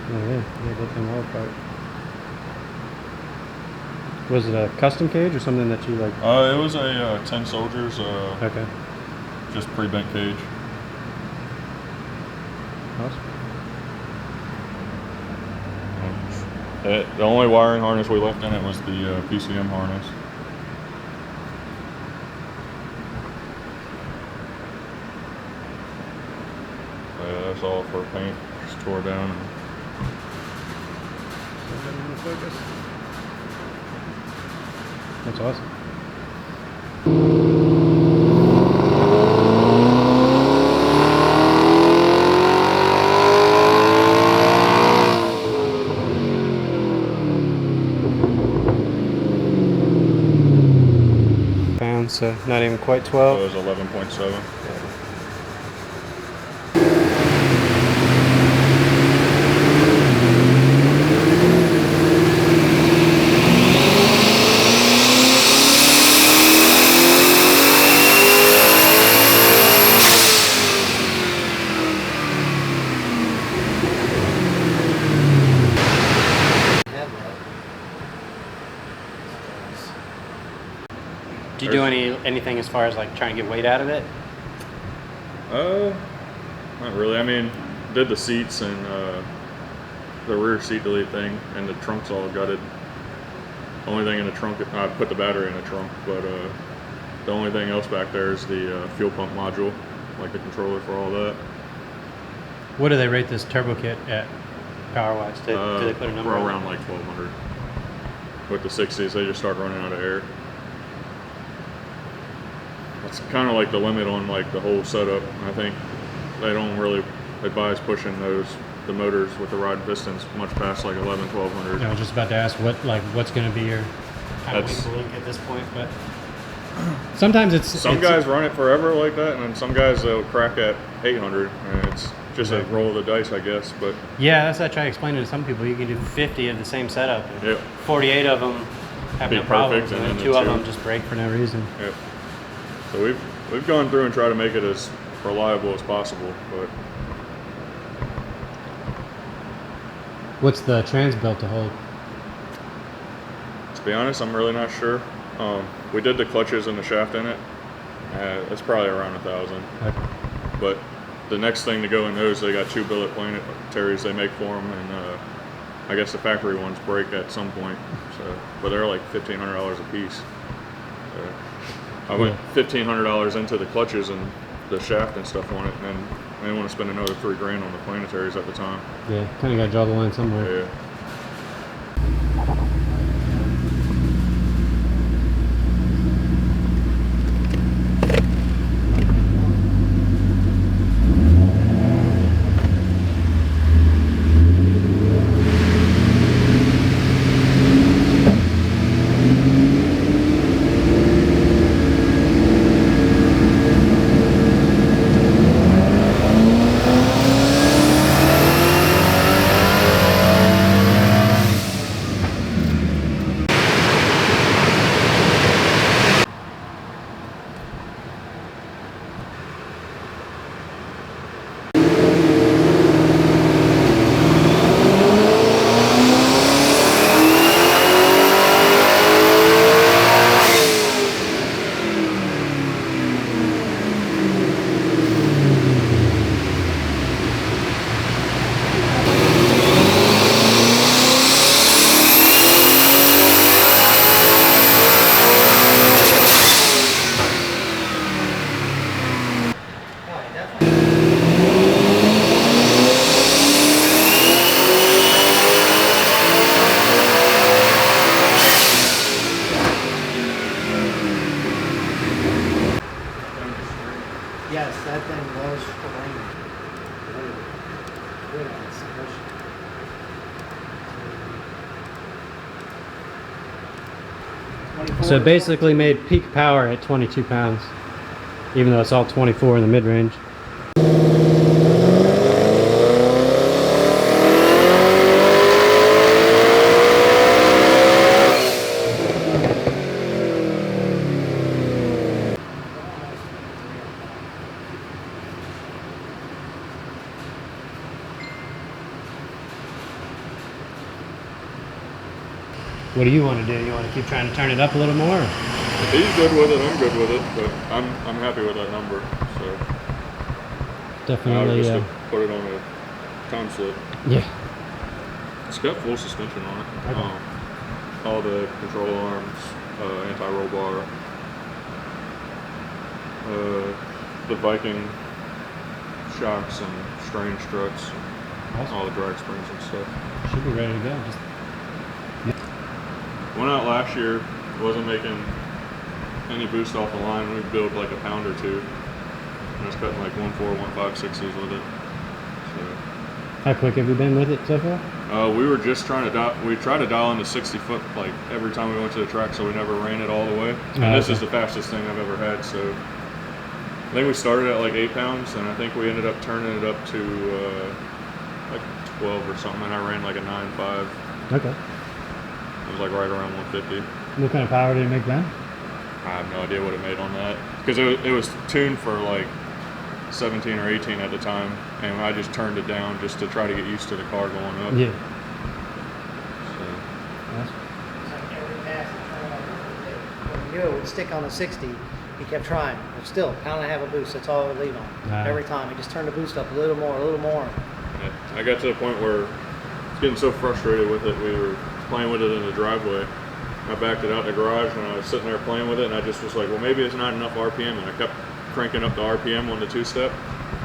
Oh yeah, yeah, that thing all apart. Was it a custom cage or something that you like? It was a 10 Soldiers, Okay. just pre-bent cage. Awesome. The only wiring harness we left in it was the PCM harness. Yeah, that's all for paint. Just tore down. That's awesome. Pounds, so not even quite 12. So it was 11.7. Do you do anything as far as like trying to get weight out of it? Not really. I mean, did the seats and the rear seat delete thing, and the trunk's all gutted. Only thing in the trunk, I put the battery in the trunk, but the only thing else back there is the fuel pump module, like the controller for all that. What do they rate this turbo kit at, power-wise? Do they put a number We're on around like 1200. With the 60s, they just start running out of air. It's kind of like the limit on like the whole setup. I think they don't really advise pushing the motors with the rod pistons much past like 1200. I was just about to ask what's going to be your weak link at this point, but sometimes some guys run it forever like that, and then some guys they'll crack at 800, and it's just a roll of the dice, I guess. But yeah, that's what I try to explain to some people. You can do 50 of the same setup, and yep. 48 of them have no problems, and then 2 of them just break for no reason. Yep. So we've gone through and tried to make it as reliable as possible, but what's the trans built to hold? to be honest, I'm really not sure. We did the clutches and the shaft in it. It's probably around 1,000. Okay. But the next thing to go in those, they got 2 billet planetaries they make for them, and I guess the factory ones break at some point. So, but they're like $1,500 a piece. So I went $1,500 into the clutches and the shaft and stuff on it, and then I didn't want to spend another $3,000 on the planetaries at the time. Yeah, kind of got to draw the line somewhere. Yeah. Yes, that thing was screaming. So it basically made peak power at 22 pounds, even though it's all 24 in the mid-range. What do you want to do? You want to keep trying to turn it up a little more? If he's good with it, I'm good with it. But I'm happy with that number. So Definitely. just to put it on a time slip. Yeah. It's got full suspension on it. Okay. All the control arms, anti-roll bar, the Viking shocks and strange struts, Awesome. all the drag springs and stuff. Should be ready to go. Just Went out last year, wasn't making any boost off the line. We built like a pound or two. And I was cutting like 1.4, 1.56s with it. So, how quick have you been with it so far? we were just trying to we tried to dial into 60 foot like every time we went to the track, so we never ran it all the way. And this is the fastest thing I've ever had. So I think we started at like 8 pounds, and I think we ended up turning it up to like 12 or something. And I ran like a 9.5. Okay. It was like right around 150. What kind of power did it make then? I have no idea what it made on that, because it was tuned for like 17 or 18 at the time, and I just turned it down just to try to get used to the car going up. Yeah. So, Awesome. It's like every pass he turned up. When he knew it would stick on the 60, he kept trying. But still, pound and a half of boost, that's all it would leave on. Every time. He just turned the boost up a little more, a little more. yeah. I got to the point where I was getting so frustrated with it. We were playing with it in the driveway. I backed it out in the garage, and I was sitting there playing with it, and I just was like, well, maybe it's not enough RPM, and I kept cranking up the RPM on the two-step.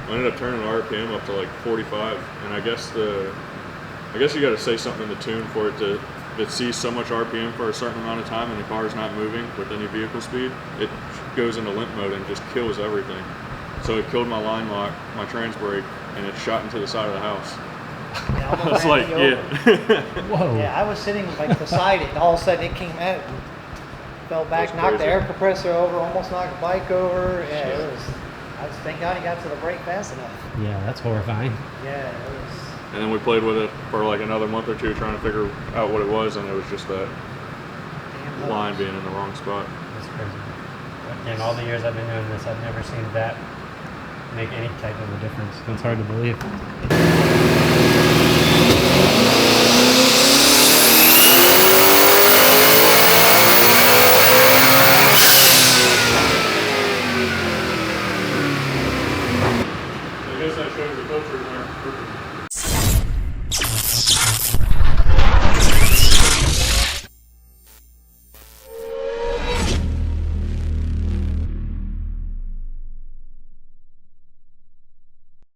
I ended up turning the RPM up to like 45, and I guess you got to say something in the tune for it to, if it sees so much RPM for a certain amount of time and the car is not moving with any vehicle speed, it goes into limp mode and just kills everything. So it killed my line lock, my trans brake, and it shot into the side of the house. Yeah, I was like, yeah. Whoa. Yeah, I was sitting like beside it, and all of a sudden it came at it and fell back, That's knocked the crazy. air compressor over, almost knocked the bike over. Yeah, Shit. it was. I just thank God he got to the brake fast enough. Yeah, that's horrifying. Yeah, it was. And then we played with it for like another month or two trying to figure out what it was, and it was just that Damn line hose. being in the wrong spot. That's crazy. In all the years I've been doing this, I've never seen that make any type of a difference. It's hard to believe. I guess that shows the filters aren't perfect.